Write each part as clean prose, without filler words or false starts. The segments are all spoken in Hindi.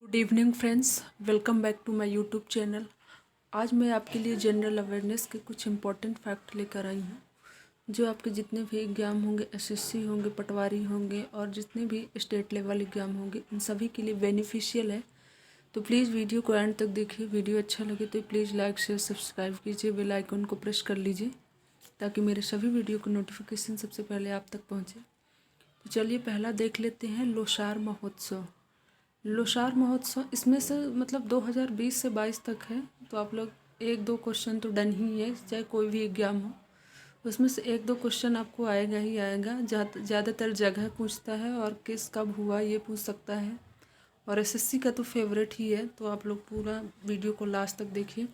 Good evening friends, welcome back to my YouTube channel. आज मैं आपके लिए जनरल अवेयरनेस के कुछ इंपॉर्टेंट फैक्ट लेकर आई हूँ, जो आपके जितने भी एग्ज़ाम होंगे, एसएससी होंगे, पटवारी होंगे और जितने भी स्टेट लेवल एग्ज़ाम होंगे, इन सभी के लिए बेनिफिशियल है। तो प्लीज़ वीडियो को एंड तक देखिए। वीडियो अच्छा लगे तो प्लीज़ लाइक शेयर सब्सक्राइब कीजिए, बेल आइकन को प्रेस कर लीजिए ताकि मेरे सभी वीडियो का नोटिफिकेशन सबसे पहले आप तक पहुँचे। तो चलिए पहला देख लेते हैं, लोसार महोत्सव। लोसार महोत्सव इसमें से मतलब 2020 से 22 तक है, तो आप लोग एक दो क्वेश्चन तो डन ही है, चाहे कोई भी एग्जाम हो उसमें से एक दो क्वेश्चन आपको आएगा ही आएगा। ज़्यादातर जगह पूछता है और किस कब हुआ ये पूछ सकता है, और एसएससी का तो फेवरेट ही है। तो आप लोग पूरा वीडियो को लास्ट तक देखिए।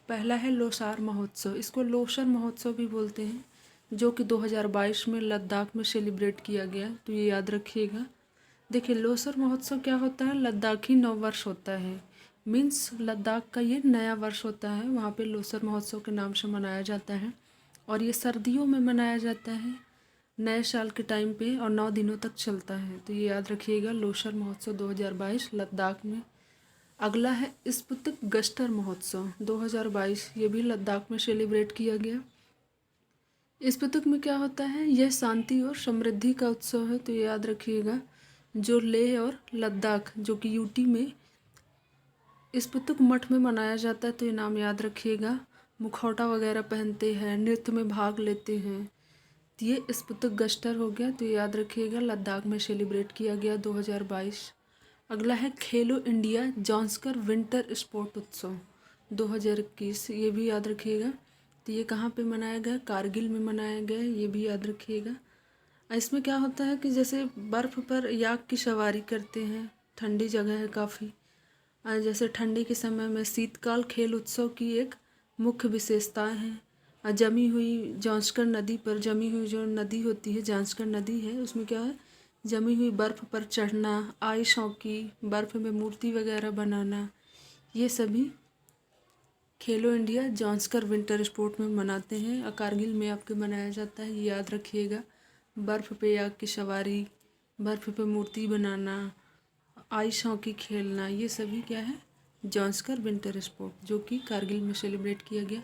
पहला है लोसार महोत्सव, इसको लोसर महोत्सव भी बोलते हैं, जो कि 2022 में लद्दाख में सेलिब्रेट किया गया, तो ये याद रखिएगा। देखिए लोसर महोत्सव क्या होता है, लद्दाखी नववर्ष होता है, मीन्स लद्दाख का ये नया वर्ष होता है, वहाँ पे लोसर महोत्सव के नाम से मनाया जाता है। और ये सर्दियों में मनाया जाता है, नए साल के टाइम पे, और 9 दिनों तक चलता है। तो ये याद रखिएगा, लोसर महोत्सव 2022 लद्दाख में। अगला है स्पुतनिक गस्टर महोत्सव 2022, ये भी लद्दाख में सेलिब्रेट किया गया। स्पुतनिक में क्या होता है, यह शांति और समृद्धि का उत्सव है, तो ये याद रखिएगा। जो लेह और लद्दाख जो कि यूटी में स्पुतनिक मठ में मनाया जाता है, तो ये नाम याद रखिएगा। मुखौटा वगैरह पहनते हैं, नृत्य में भाग लेते हैं, तो ये स्पुतनिक गस्टर हो गया, तो ये याद रखिएगा, लद्दाख में सेलिब्रेट किया गया 2022। अगला है खेलो इंडिया जॉन्सकर विंटर स्पोर्ट उत्सव 2021, ये भी याद रखिएगा। तो ये कहाँ पे मनाया गया, कारगिल में मनाया गया, ये भी याद रखिएगा। इसमें क्या होता है कि जैसे बर्फ़ पर याक की सवारी करते हैं, ठंडी जगह है काफ़ी। जैसे ठंडी के समय में शीतकाल खेल उत्सव की एक मुख्य विशेषताएं हैं। जमी हुई जांस्कर नदी पर, जमी हुई जो नदी होती है, जांस्कर नदी है, उसमें क्या है, जमी हुई बर्फ़ पर चढ़ना, आइस हॉकी, बर्फ़ में मूर्ति वगैरह बनाना, ये सभी खेलो इंडिया जांस्कर विंटर स्पोर्ट में मनाते हैं। और कारगिल में आपके मनाया जाता है, ये याद रखिएगा। बर्फ़ पे याक की सवारी, बर्फ़ पे मूर्ति बनाना, आइस हॉकी खेलना, ये सभी क्या है, जांस्कर विंटर स्पोर्ट, जो कि कारगिल में सेलिब्रेट किया गया।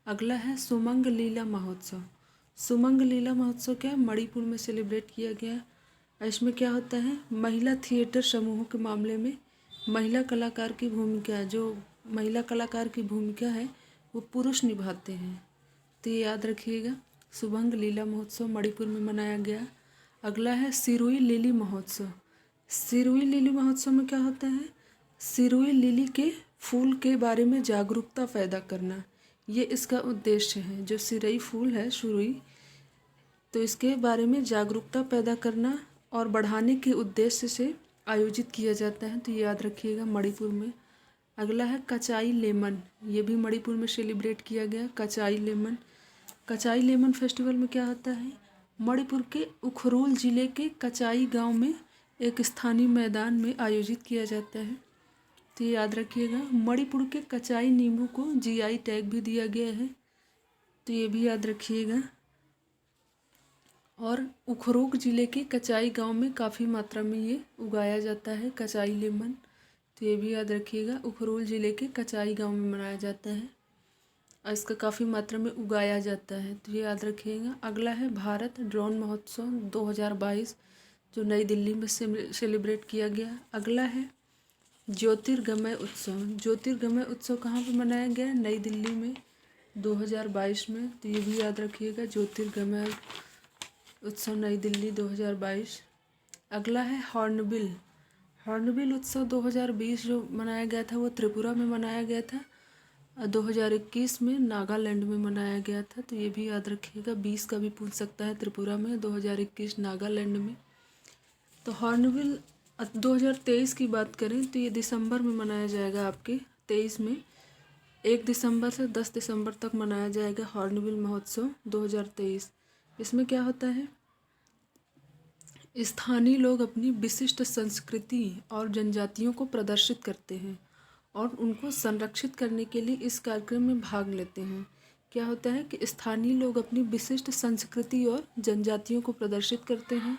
अगला है सुमंग लीला महोत्सव। सुमंग लीला महोत्सव क्या है, मणिपुर में सेलिब्रेट किया गया। इसमें क्या होता है, महिला थिएटर समूहों के मामले में महिला कलाकार की भूमिका, जो महिला कलाकार की भूमिका है वो पुरुष निभाते हैं, तो ये याद रखिएगा। सुमंग लीला महोत्सव मणिपुर में मनाया गया। अगला है सिरुई लिली महोत्सव। सिरुई लिली महोत्सव में क्या होता है, सिरुई लिली के फूल के बारे में जागरूकता पैदा करना, ये इसका उद्देश्य है। जो सिरई फूल है, सुरुई, तो इसके बारे में जागरूकता पैदा करना और बढ़ाने के उद्देश्य से आयोजित किया जाता है, तो ये याद रखिएगा, मणिपुर में। अगला है कचाई लेमन, ये भी मणिपुर में सेलिब्रेट किया गया, कचाई लेमन। कचाई लेमन फेस्टिवल में क्या होता है, मणिपुर के उखरुल जिले के कचाई गांव में एक स्थानीय मैदान में आयोजित किया जाता है, तो ये याद रखिएगा। मणिपुर के कचाई नींबू को जीआई टैग भी दिया गया है, तो ये भी याद रखिएगा। और उखरुल जिले के कचाई गांव में काफ़ी मात्रा में ये उगाया जाता है, कचाई लेमन, तो ये भी याद रखिएगा। उखरुल जिले के कचाई गांव में मनाया जाता है और इसका काफ़ी मात्रा में उगाया जाता है, तो ये याद रखिएगा। अगला है भारत ड्रोन महोत्सव 2022, जो नई दिल्ली में सेलिब्रेट किया गया। अगला है ज्योतिर्गमय उत्सव। ज्योतिर्गमय उत्सव कहाँ पे मनाया गया, नई दिल्ली में 2022 में, तो ये भी याद रखिएगा, ज्योतिर्गमय उत्सव नई दिल्ली 2022। अगला है हॉर्नबिल। हॉर्नबिल उत्सव 2020 जो मनाया गया था वो त्रिपुरा में मनाया गया था, 2021 में नागालैंड में मनाया गया था, तो ये भी याद रखिएगा। 20 का भी पूछ सकता है, त्रिपुरा में, 2021 नागालैंड में। तो हॉर्नबिल 2023 की बात करें तो ये दिसंबर में मनाया जाएगा, आपके 23 में, 1 दिसंबर से 10 दिसंबर तक मनाया जाएगा हॉर्नबिल महोत्सव 2023। इसमें क्या होता है, स्थानीय लोग अपनी विशिष्ट संस्कृति और जनजातियों को प्रदर्शित करते हैं और उनको संरक्षित करने के लिए इस कार्यक्रम में भाग लेते हैं। क्या होता है कि स्थानीय लोग अपनी विशिष्ट संस्कृति और जनजातियों को प्रदर्शित करते हैं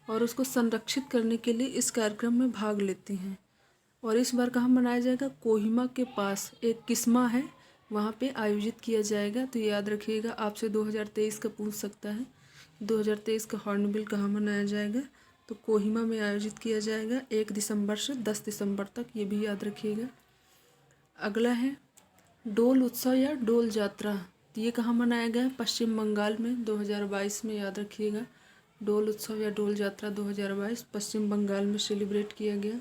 और उसको संरक्षित करने के लिए इस कार्यक्रम में भाग लेते हैं। और इस बार कहाँ मनाया जाएगा? कोहिमा के पास एक किस्मा है, वहाँ पे आयोजित किया जाएगा। तो ये याद रखिएगा, आपसे 2023 का पूछ सकता है 2023 का हॉर्नबिल कहाँ मनाया जाएगा? तो कोहिमा में आयोजित किया जाएगा 1 दिसंबर से 10 दिसंबर तक, ये भी याद रखिएगा। अगला है डोल उत्सव या डोल यात्रा, तो ये कहाँ मनाया गया? पश्चिम बंगाल में 2022 में, याद रखिएगा। डोल उत्सव या डोल यात्रा 2022 पश्चिम बंगाल में सेलिब्रेट किया गया।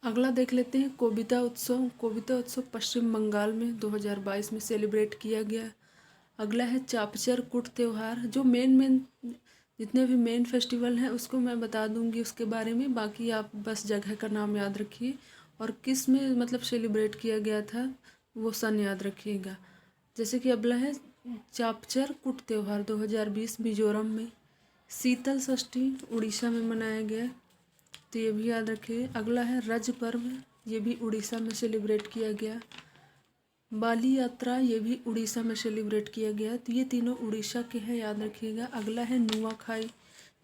अगला देख लेते हैं कोबिता उत्सव। कोबिता उत्सव पश्चिम बंगाल में 2022 में सेलिब्रेट किया गया। अगला है चापचर कुट त्यौहार। जो मेन जितने भी मेन फेस्टिवल हैं उसको मैं बता दूंगी उसके बारे में, बाकी आप बस जगह का नाम याद रखिए और किस में मतलब सेलिब्रेट किया गया था वो सन याद रखिएगा। जैसे कि अगला है चापचर कुट त्यौहार 2020 मिजोरम में। शीतल षष्ठी उड़ीसा में मनाया गया, तो ये भी याद रखिए। अगला है रज पर्व, ये भी उड़ीसा में सेलिब्रेट किया गया। बाली यात्रा, ये भी उड़ीसा में सेलिब्रेट किया गया। तो ये तीनों उड़ीसा के हैं, याद रखिएगा। अगला है नुआखाई।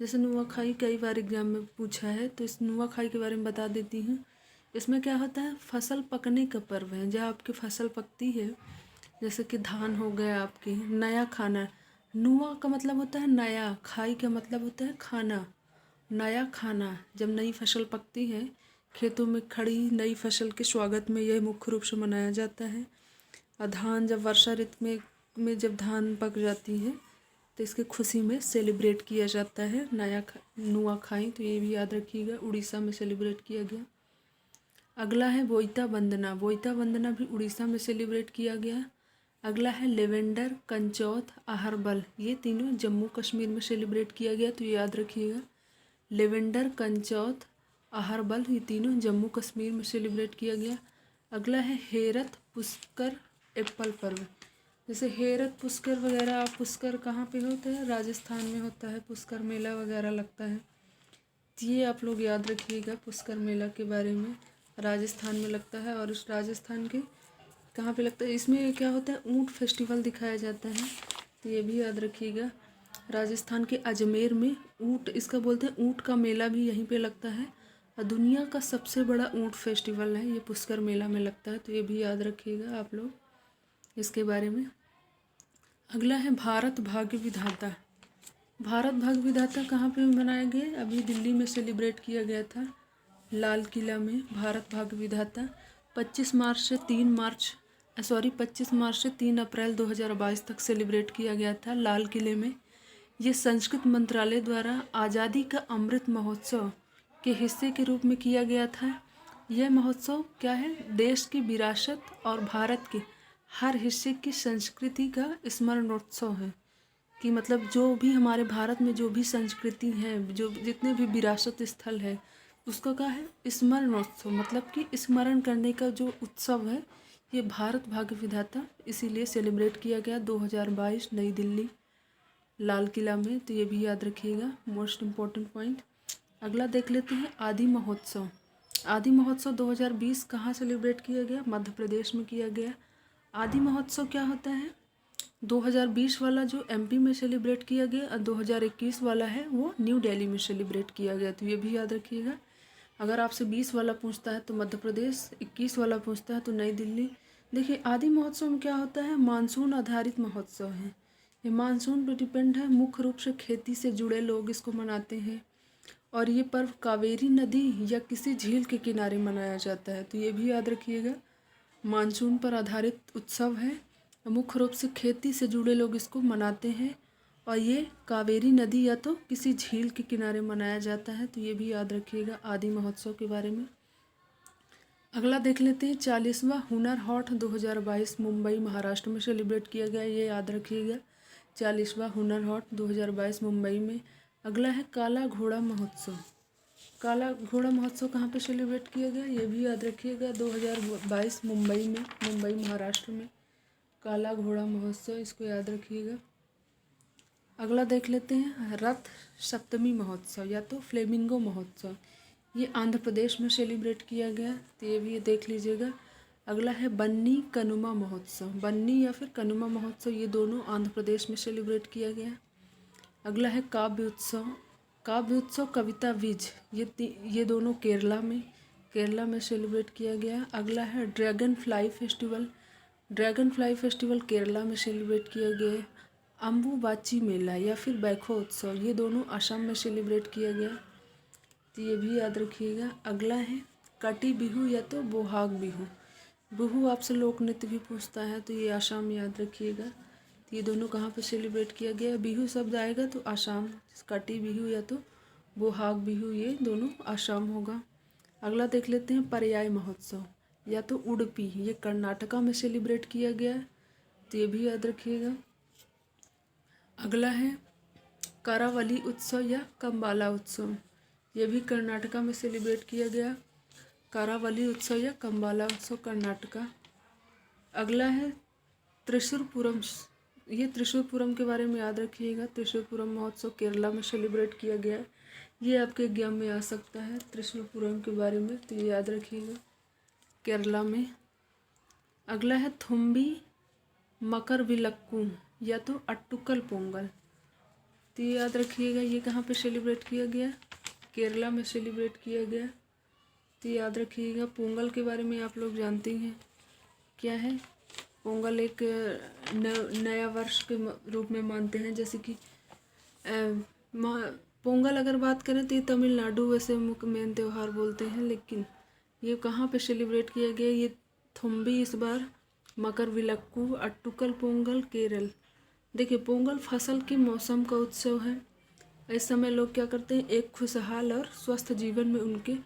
जैसे नुआखाई कई बार एग्जाम में पूछा है, तो इस नुआखाई के बारे में बता देती हूँ। इसमें क्या होता है? फसल पकने का पर्व है। जब आपकी फसल पकती है, जैसे कि धान हो गया आपकी, नया खाना। नुआ का मतलब होता है नया, खाई का मतलब होता है खाना, नया खाना। जब नई फसल पकती है, खेतों में खड़ी नई फसल के स्वागत में यह मुख्य रूप से मनाया जाता है। और धान जब वर्षा ऋतु में जब धान पक जाती है, तो इसके खुशी में सेलिब्रेट किया जाता है नुआखाई। तो ये भी याद रखिएगा, उड़ीसा में सेलिब्रेट किया गया। अगला है बोईता वंदना। बोईता वंदना भी उड़ीसा में सेलिब्रेट किया गया। अगला है लेवेंडर कंचौथ आहरबल, ये तीनों जम्मू कश्मीर में सेलिब्रेट किया गया। तो ये याद रखिएगा, लेवेंडर कंचौथ आहरबल, ये तीनों जम्मू कश्मीर में सेलिब्रेट किया गया। अगला है हेरत पुष्कर एप्पल पर्व। जैसे हेरत पुष्कर वगैरह, आप पुष्कर कहाँ पे होता है? राजस्थान में होता है, पुष्कर मेला वगैरह लगता है। तो ये आप लोग याद रखिएगा, पुष्कर मेला के बारे में। राजस्थान में लगता है, और उस राजस्थान के कहाँ पे लगता है? इसमें क्या होता है? ऊँट फेस्टिवल दिखाया जाता है, तो ये भी याद रखिएगा। राजस्थान के अजमेर में ऊँट, इसका बोलते हैं ऊँट का मेला भी यहीं पे लगता है। और दुनिया का सबसे बड़ा ऊँट फेस्टिवल है, ये पुष्कर मेला में लगता है। तो ये भी याद रखिएगा आप लोग इसके बारे में। अगला है भारत भाग्य विधाता। भारत भाग्य विधाता कहाँ पे मनाया गया? अभी दिल्ली में सेलिब्रेट किया गया था, लाल किला में। भारत भाग्य विधाता 25 मार्च से 3 अप्रैल 2022 तक सेलिब्रेट किया गया था लाल किले में। ये संस्कृत मंत्रालय द्वारा आज़ादी का अमृत महोत्सव के हिस्से के रूप में किया गया था। यह महोत्सव क्या है? देश की विरासत और भारत के हर हिस्से की संस्कृति का स्मरणोत्सव है। कि मतलब जो भी हमारे भारत में जो भी संस्कृति है, जो जितने भी विरासत स्थल है, उसका क्या है? स्मरणोत्सव, मतलब कि स्मरण करने का जो उत्सव है, ये भारत भाग्य विधाता इसीलिए सेलिब्रेट किया गया 2022 नई दिल्ली लाल किला में। तो ये भी याद रखिएगा, मोस्ट इम्पॉर्टेंट पॉइंट। अगला देख लेते हैं आदि महोत्सव। आदि महोत्सव 2020 कहाँ सेलिब्रेट किया गया? मध्य प्रदेश में किया गया। आदि महोत्सव क्या होता है? 2020 वाला जो एमपी में सेलिब्रेट किया गया और 2021 वाला है वो न्यू दिल्ली में सेलिब्रेट किया गया। तो ये भी याद रखिएगा। अगर आपसे 20 वाला पूछता है तो मध्य प्रदेश, 21 वाला पूछता है तो नई दिल्ली। देखिए आदि महोत्सव में क्या होता है? मानसून आधारित महोत्सव है। ये मानसून पर डिपेंड है, मुख्य रूप से खेती से जुड़े लोग इसको मनाते हैं। और ये पर्व कावेरी नदी या किसी झील के किनारे मनाया जाता है। तो ये भी याद रखिएगा, मानसून पर आधारित उत्सव है, मुख्य रूप से खेती से जुड़े लोग इसको मनाते हैं। और ये कावेरी नदी या तो किसी झील के किनारे मनाया जाता है। तो ये भी याद रखिएगा आदि महोत्सव के बारे में। अगला देख लेते हैं 40वां हुनर हाट 2022 मुंबई महाराष्ट्र में सेलिब्रेट किया गया। ये याद रखिएगा, 40वां हुनर हाट 2022 मुंबई में। अगला है काला घोड़ा महोत्सव। काला घोड़ा महोत्सव कहाँ पे सेलिब्रेट किया गया? ये भी याद रखिएगा, 2022 मुंबई में, मुंबई महाराष्ट्र में काला घोड़ा महोत्सव, इसको याद रखिएगा। अगला देख लेते हैं रथ सप्तमी महोत्सव या तो फ्लेमिंगो महोत्सव। ये आंध्र प्रदेश में सेलिब्रेट किया गया, तो ये भी देख लीजिएगा। अगला है बन्नी कनुमा महोत्सव। बन्नी या फिर कनुमा महोत्सव, ये दोनों आंध्र प्रदेश में सेलिब्रेट किया गया। अगला है काव्य उत्सव। काव्य उत्सव कविता बीज, ये दोनों केरला में सेलिब्रेट किया गया। अगला है ड्रैगन फ्लाई फेस्टिवल केरला में सेलिब्रेट किया गया है। अम्बुबाची मेला या फिर बैखो उत्सव, ये दोनों असम में सेलिब्रेट किया गया, तो ये भी याद रखिएगा। अगला है कटी बिहू या तो बोहाग बिहू। बिहू आपसे लोक नृत्य भी पूछता है, तो ये आसाम याद रखिएगा। तो ये दोनों कहाँ पे सेलिब्रेट किया गया? बिहू शब्द आएगा तो आसाम, कटी बिहू या तो बोहाग बिहू, ये दोनों आसाम होगा। अगला देख लेते हैं पर्याय महोत्सव या तो उडुपी, ये कर्नाटका में सेलिब्रेट किया गया है, तो ये भी याद रखिएगा। अगला है करावली उत्सव या कंबाला उत्सव, ये भी कर्नाटका में सेलिब्रेट किया गया। करावली उत्सव या कंबाला उत्सव कर्नाटका। अगला है त्रिशूरपुरम, ये त्रिशूरपुरम के बारे में याद रखिएगा। त्रिशूरपुरम महोत्सव केरला में सेलिब्रेट किया गया है, ये आपके एग्जाम में आ सकता है त्रिशूरपुरम के बारे में, तो ये याद रखिएगा केरला में। अगला है थुम्बी मकर विलक्कू या तो अट्टुकल पोंगल, तो ये याद रखिएगा ये कहाँ पे सेलिब्रेट किया गया? केरला में सेलिब्रेट किया गया, तो याद रखिएगा। पोंगल के बारे में आप लोग जानते हैं क्या है? पोंगल एक नया वर्ष के रूप में मानते हैं, जैसे कि पोंगल अगर बात करें तो ये तमिलनाडु वैसे मुख्य मेन त्यौहार बोलते हैं, लेकिन ये कहाँ पे सेलिब्रेट किया गया? ये थुम्बी इस बार, मकर विलक्कू, अट्टुकल पोंगल केरल। देखिए पोंगल फसल के मौसम का उत्सव है। इस समय लोग क्या करते हैं? एक खुशहाल और स्वस्थ जीवन में उनके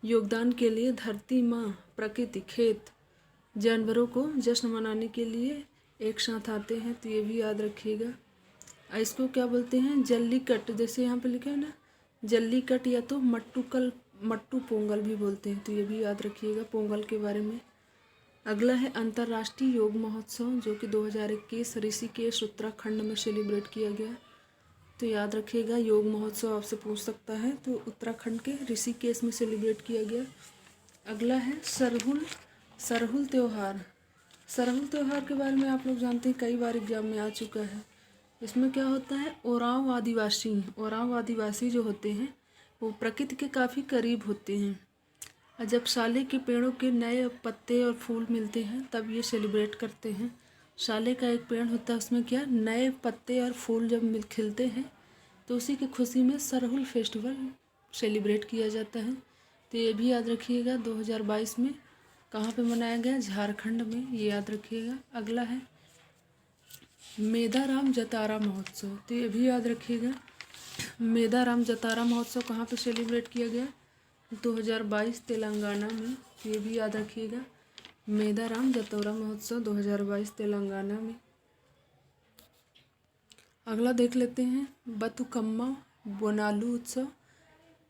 योगदान के लिए धरती माँ, प्रकृति, खेत, जानवरों को जश्न मनाने के लिए एक साथ आते हैं, तो ये भी याद रखिएगा। इसको क्या बोलते हैं? जल्लीकट, जैसे यहाँ पे लिखा है ना जल्लीकट या तो मट्टू पोंगल भी बोलते हैं, तो ये भी याद रखिएगा पोंगल के बारे में। अगला है अंतर्राष्ट्रीय योग महोत्सव, जो कि 2021 ऋषिकेश उत्तराखंड में सेलिब्रेट किया गया, तो याद रखिएगा योग महोत्सव आपसे पूछ सकता है, तो उत्तराखंड के ऋषिकेश में सेलिब्रेट किया गया। अगला है सरहुल त्यौहार। सरहुल त्यौहार के बारे में आप लोग जानते हैं, कई बार एग्जाम में आ चुका है। इसमें क्या होता है? ओरांव आदिवासी जो होते हैं वो प्रकृति के काफ़ी करीब होते हैं, और जब साले के पेड़ों के नए पत्ते और फूल मिलते हैं तब ये सेलिब्रेट करते हैं। साले का एक पेड़ होता है, उसमें क्या नए पत्ते और फूल जब खिलते हैं तो उसी की खुशी में सरहुल फेस्टिवल सेलिब्रेट किया जाता है, तो ये भी याद रखिएगा। 2022 में कहाँ पे मनाया गया? झारखंड में, ये याद रखिएगा। अगला है मेदाराम जतारा महोत्सव, तो ये भी याद रखिएगा। मेदाराम जतारा महोत्सव कहाँ पे सेलिब्रेट किया गया? 2022 तेलंगाना में, तो ये भी याद रखिएगा। मेदाराम जतौरा महोत्सव 2022 तेलंगाना में। अगला देख लेते हैं बतुकम्मा बोनालू उत्सव।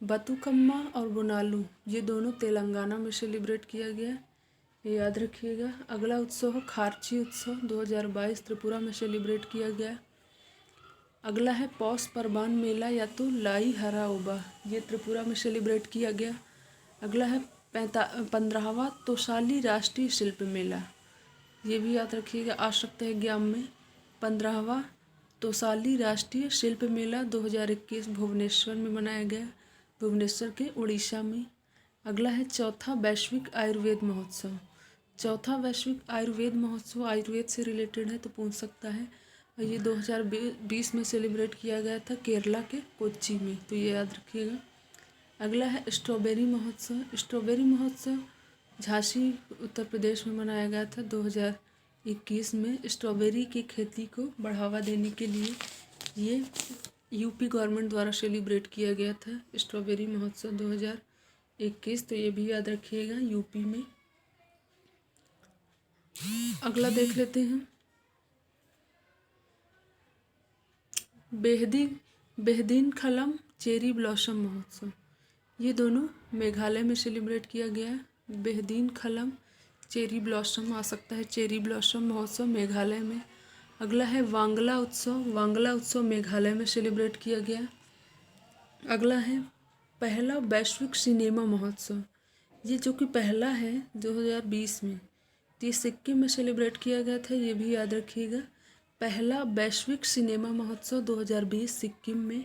बतुकम्मा और बोनालू ये दोनों तेलंगाना में सेलिब्रेट किया गया, ये याद रखिएगा। अगला उत्सव है खारची उत्सव, 2022 त्रिपुरा में सेलिब्रेट किया गया। अगला है पौष परबान मेला या तो लाई हराओबा, ये त्रिपुरा में सेलिब्रेट किया गया। अगला है 15वां तोसाली राष्ट्रीय शिल्प मेला, ये भी याद रखिएगा, आ सकता है एग्जाम में। 15वां तोसाली राष्ट्रीय शिल्प मेला 2021 भुवनेश्वर में मनाया गया, भुवनेश्वर के उड़ीसा में। अगला है चौथा वैश्विक आयुर्वेद महोत्सव। चौथा वैश्विक आयुर्वेद महोत्सव आयुर्वेद से रिलेटेड है तो पूछ सकता है, और ये 2020 में सेलिब्रेट किया गया था केरला के कोच्चि में, तो ये याद रखिएगा। अगला है स्ट्रॉबेरी महोत्सव। स्ट्रॉबेरी महोत्सव झांसी उत्तर प्रदेश में मनाया गया था 2021 में। स्ट्रॉबेरी की खेती को बढ़ावा देने के लिए ये यूपी गवर्नमेंट द्वारा सेलिब्रेट किया गया था स्ट्रॉबेरी महोत्सव 2021, तो ये भी याद रखिएगा यूपी में। अगला देख लेते हैं बेहदीन खलम चेरी ब्लॉसम महोत्सव, ये दोनों मेघालय में सेलिब्रेट किया गया है। बेहदीन खलम चेरी ब्लॉसम आ सकता है, चेरी ब्लॉसम महोत्सव मेघालय में। अगला है वांगला उत्सव। वांगला उत्सव मेघालय में सेलिब्रेट किया गया। अगला है पहला वैश्विक सिनेमा महोत्सव, ये जो कि पहला है 2020 में, तो ये सिक्किम में सेलिब्रेट किया गया था, ये भी याद रखिएगा। पहला वैश्विक सिनेमा महोत्सव 2020 सिक्किम में।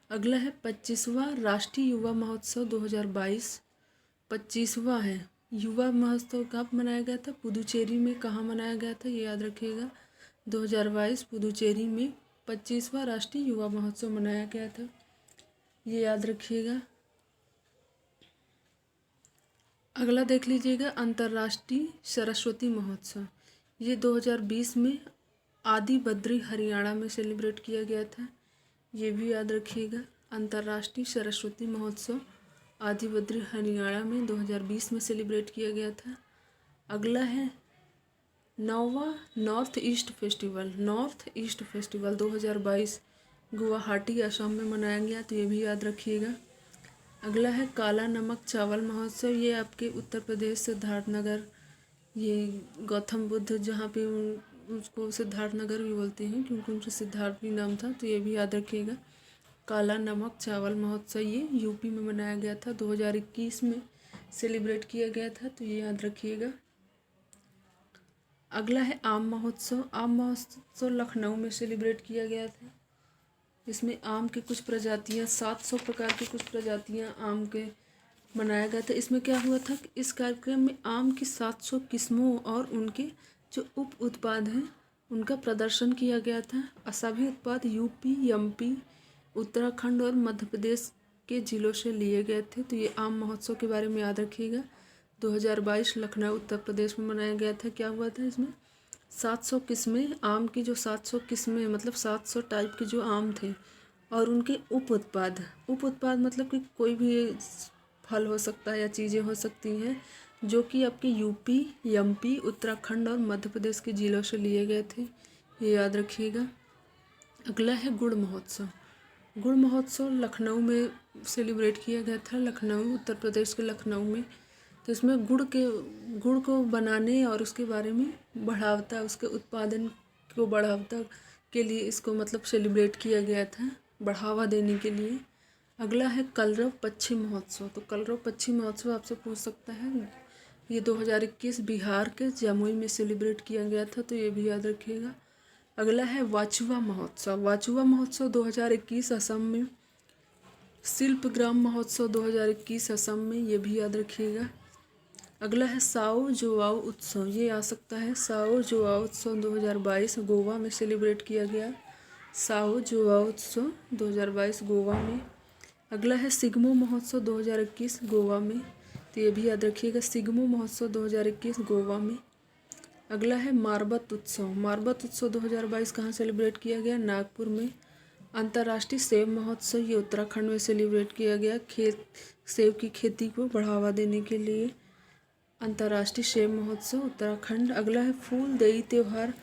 अगला है 25वां राष्ट्रीय युवा महोत्सव 2022। 25वां है। युवा महोत्सव कब मनाया गया था? पुदुचेरी में। कहाँ मनाया गया था ये याद रखिएगा। 2022 पुदुचेरी में 25वां राष्ट्रीय युवा महोत्सव मनाया गया था, ये याद रखिएगा। अगला देख लीजिएगा अंतर्राष्ट्रीय सरस्वती महोत्सव। ये 2020 में आदि बद्री हरियाणा में सेलिब्रेट किया गया था, ये भी याद रखिएगा। अंतर्राष्ट्रीय सरस्वती महोत्सव आदि बद्री हरियाणा में 2020 में सेलिब्रेट किया गया था। अगला है 9वां North East festival. North East festival 2022 Guwahati Assam में मनाया गया, तो ये भी याद रखिएगा। अगला है काला नमक चावल महोत्सव। ये आपके उत्तर प्रदेश सिद्धार्थनगर, ये गौतम बुद्ध जहाँ पे उसको सिद्धार्थनगर भी बोलते हैं क्योंकि उनसे सिद्धार्थ भी नाम था, तो ये भी याद रखिएगा। काला नमक चावल महोत्सव ये यूपी में मनाया गया था, 2021 में सेलिब्रेट किया गया था, तो ये याद रखिएगा। अगला है आम महोत्सव। आम महोत्सव लखनऊ में सेलिब्रेट किया गया था। इसमें आम की कुछ प्रजातियां 700 प्रकार की कुछ प्रजातियां आम के मनाया गया था। इसमें क्या हुआ था कि इस कार्यक्रम में आम की 700 किस्मों और उनके जो उप उत्पाद हैं उनका प्रदर्शन किया गया था। सभी उत्पाद यूपी, एमपी, उत्तराखंड और मध्य प्रदेश के जिलों से लिए गए थे, तो ये आम महोत्सव के बारे में याद रखिएगा। 2022 लखनऊ उत्तर प्रदेश में मनाया गया था। क्या हुआ था इसमें? 700 किस्में आम की, जो 700 किस्में मतलब 700 टाइप के जो आम थे और उनके उप उत्पाद मतलब कि कोई भी फल हो सकता है या चीज़ें हो सकती हैं जो कि आपके यूपी, एमपी, उत्तराखंड और मध्य प्रदेश के जिलों से लिए गए थे, ये याद रखिएगा। अगला है गुड़ महोत्सव। गुड़ महोत्सव लखनऊ में सेलिब्रेट किया गया था, लखनऊ उत्तर प्रदेश के लखनऊ में। तो इसमें गुड़ को बनाने और उसके बारे में बढ़ावता, उसके उत्पादन को बढ़ावता के लिए इसको मतलब सेलिब्रेट किया गया था, बढ़ावा देने के लिए। अगला है कलरव पक्षी महोत्सव। तो कलरव पक्षी महोत्सव आपसे पूछ सकता है, ये 2021 बिहार के जमुई में सेलिब्रेट किया गया था, तो ये भी याद रखिएगा। अगला है वाचुआ महोत्सव। वाचुआ महोत्सव 2021 असम में। शिल्पग्राम महोत्सव 2021 असम में, ये भी याद रखिएगा। अगला है साओ जोआओ उत्सव। ये आ सकता है साओ जोआओ उत्सव 2022 गोवा में सेलिब्रेट किया गया। साओ जोआओ उत्सव 2022 गोवा में। अगला है सिग्मो महोत्सव 2021 गोवा में, तो ये भी याद रखिएगा। सिग्मो महोत्सव 2021 गोवा में। अगला है मारबत उत्सव। मारबत उत्सव 2022 कहाँ सेलिब्रेट किया गया? नागपुर में। अंतर्राष्ट्रीय सेब महोत्सव ये उत्तराखंड में सेलिब्रेट किया गया, सेब की खेती को बढ़ावा देने के लिए। अंतर्राष्ट्रीय सेब महोत्सव उत्तराखंड। अगला है फूल देई त्यौहार,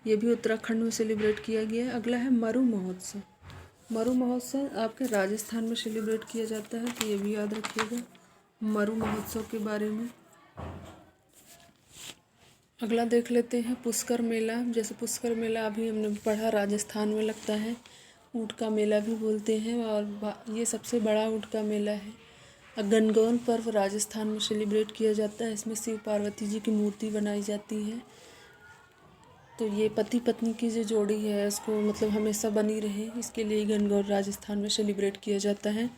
ये भी उत्तराखंड में सेलिब्रेट किया गया। अगला है मरु महोत्सव। मरु महोत्सव आपके राजस्थान में सेलिब्रेट किया जाता है, तो ये भी याद रखिएगा मरु महोत्सव के बारे में। अगला देख लेते हैं पुष्कर मेला। जैसे पुष्कर मेला अभी हमने पढ़ा राजस्थान में लगता है, ऊँट का मेला भी बोलते हैं, और ये सबसे बड़ा ऊँट का मेला है। गणगौर पर्व राजस्थान में सेलिब्रेट किया जाता है। इसमें शिव पार्वती जी की मूर्ति बनाई जाती है, तो ये पति पत्नी की जो जोड़ी है उसको मतलब हमेशा बनी रहे, इसके लिए गणगौर राजस्थान में सेलिब्रेट किया जाता है।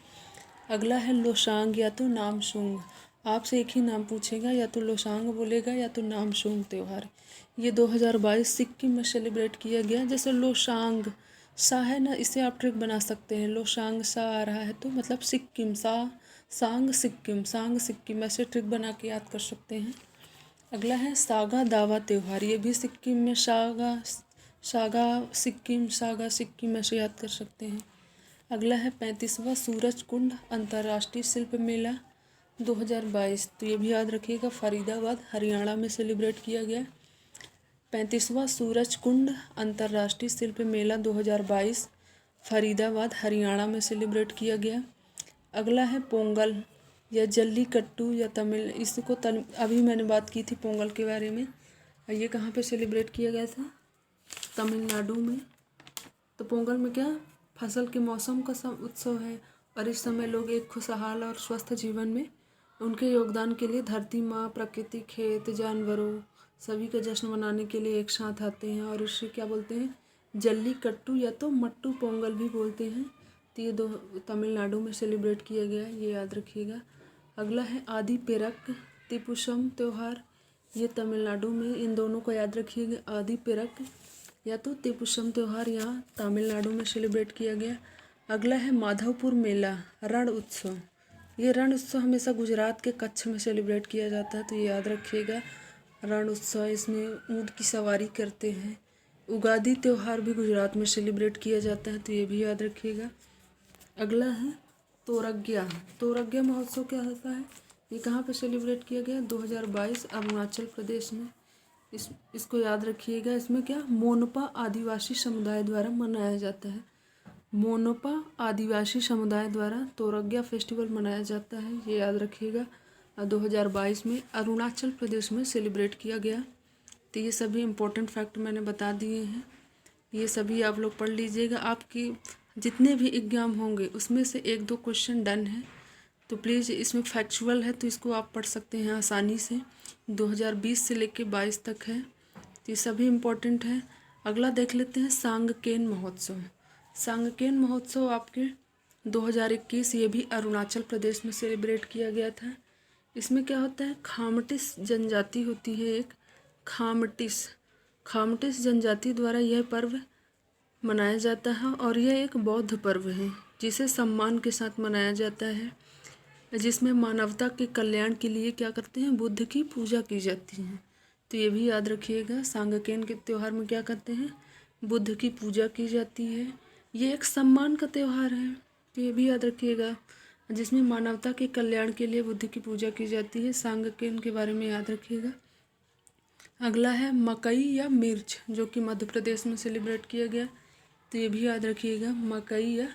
अगला है लोसांग या तो नामसूंग। आपसे एक ही नाम पूछेगा, या तो लोसांग बोलेगा या तो नामसूंग त्यौहार। ये 2022 सिक्किम में सेलिब्रेट किया गया। जैसे लोसांग सा है ना, इसे आप ट्रिक बना सकते हैं। लोसांग सा आ रहा है तो मतलब सिक्किम, सांग सिक्किम, ऐसे ट्रिक बना के याद कर सकते हैं। अगला है सागा दावा त्यौहार। ये भी सिक्किम में सागा सिक्किम ऐसे याद कर सकते हैं। अगला है 35वां सूरज कुंड अंतर्राष्ट्रीय शिल्प मेला 2022, तो ये भी याद रखिएगा फरीदाबाद हरियाणा में सेलिब्रेट किया गया। 35वां सूरज कुंड अंतर्राष्ट्रीय शिल्प मेला 2022 फरीदाबाद हरियाणा में सेलिब्रेट किया गया। अगला है पोंगल या जल्लीकट्टू या तमिल, इसको अभी मैंने बात की थी पोंगल के बारे में। ये कहाँ पे सेलिब्रेट किया गया था? तमिलनाडु में। तो पोंगल में क्या फसल के मौसम का उत्सव है, और इस समय लोग एक खुशहाल और स्वस्थ जीवन में उनके योगदान के लिए धरती माँ, प्रकृति, खेत, जानवरों सभी का जश्न मनाने के लिए एक साथ आते हैं, और इसे क्या बोलते हैं? जल्लीकट्टू या तो मट्टू पोंगल भी बोलते हैं, तो तो ये तमिलनाडु में सेलिब्रेट किया गया, ये याद रखिएगा। अगला है आदि पेरक तिपुसम त्यौहार, ये तमिलनाडु में, इन दोनों को याद रखिएगा। आदि पेरक या तो तिपुसम त्यौहार यहाँ तमिलनाडु में सेलिब्रेट किया गया। अगला है माधवपुर मेला रण उत्सव, ये रण उत्सव हमेशा गुजरात के कच्छ में सेलिब्रेट किया जाता है, तो ये याद रखिएगा रण उत्सव। इसमें ऊँट की सवारी करते हैं। उगादी त्यौहार भी गुजरात में सेलिब्रेट किया जाता है, तो ये भी याद रखिएगा। अगला है तोरग्या महोत्सव क्या होता है, ये कहाँ पे सेलिब्रेट किया गया? 2022 अरुणाचल प्रदेश में। इसको याद रखिएगा। इसमें क्या मोनपा आदिवासी समुदाय द्वारा मनाया जाता है। मोनपा आदिवासी समुदाय द्वारा तोरग्या फेस्टिवल मनाया जाता है, ये याद रखिएगा। 2022 में अरुणाचल प्रदेश में सेलिब्रेट किया गया। तो ये सभी इम्पोर्टेंट फैक्ट मैंने बता दिए हैं, ये सभी आप लोग पढ़ लीजिएगा। आपकी जितने भी एग्जाम होंगे उसमें से 1-2 क्वेश्चन डन है, तो प्लीज़ इसमें फैक्चुअल है तो इसको आप पढ़ सकते हैं आसानी से। 2020 से लेके 22 तक है, तो ये सभी इम्पोर्टेंट है। अगला देख लेते हैं सांगकेन महोत्सव। सांगकेन महोत्सव आपके 2021, ये भी अरुणाचल प्रदेश में सेलिब्रेट किया गया था। इसमें क्या होता है, खामटिस जनजाति होती है एक, खामटिस जनजाति द्वारा यह पर्व मनाया जाता है और यह एक बौद्ध पर्व है जिसे सम्मान के साथ मनाया जाता है, जिसमें मानवता के कल्याण के लिए क्या करते हैं, बुद्ध की पूजा की जाती है। तो ये भी याद रखिएगा, सांगकेन के त्यौहार में क्या करते हैं, बुद्ध की पूजा की जाती है। ये एक सम्मान का त्यौहार है, तो ये भी याद रखिएगा, जिसमें मानवता के कल्याण के लिए बुद्ध की पूजा की जाती है। सांगकेन के बारे में याद रखिएगा। अगला है मकई या मिर्च, जो कि मध्य प्रदेश में सेलिब्रेट किया गया, तो ये भी याद रखिएगा। मकई या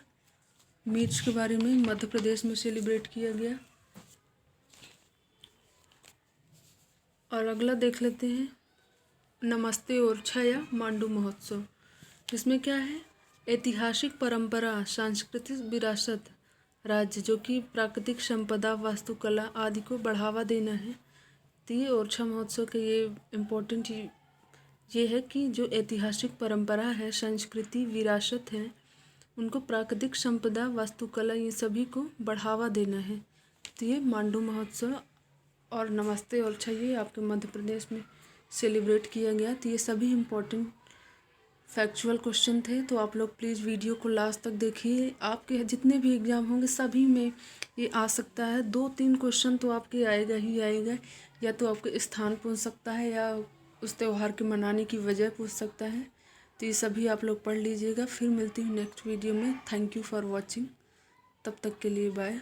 मिर्च के बारे में मध्य प्रदेश में सेलिब्रेट किया गया। और अगला देख लेते हैं नमस्ते ओरछा या मांडू महोत्सव। इसमें क्या है, ऐतिहासिक परंपरा, सांस्कृतिक विरासत, राज्य जो कि प्राकृतिक संपदा, वास्तुकला आदि को बढ़ावा देना है। तो ये ओरछा महोत्सव का ये इम्पोर्टेंट ये है कि जो ऐतिहासिक परंपरा है, संस्कृति, विरासत है, उनको प्राकृतिक संपदा, वास्तुकला, ये सभी को बढ़ावा देना है। तो ये मांडू महोत्सव और नमस्ते ओरछा ये आपके मध्य प्रदेश में सेलिब्रेट किया गया। तो ये सभी इम्पोर्टेंट फैक्चुअल क्वेश्चन थे, तो आप लोग प्लीज़ वीडियो को लास्ट तक देखिए। आपके जितने भी एग्ज़ाम होंगे सभी में ये आ सकता है। 2-3 क्वेश्चन तो आपके आएगा ही आएगा, या तो आपके स्थान पूछ सकता है या उस त्यौहार के मनाने की वजह पूछ सकता है। तो ये सभी आप लोग पढ़ लीजिएगा। फिर मिलती हूँ नेक्स्ट वीडियो में। Thank you for watching. तब तक के लिए बाय।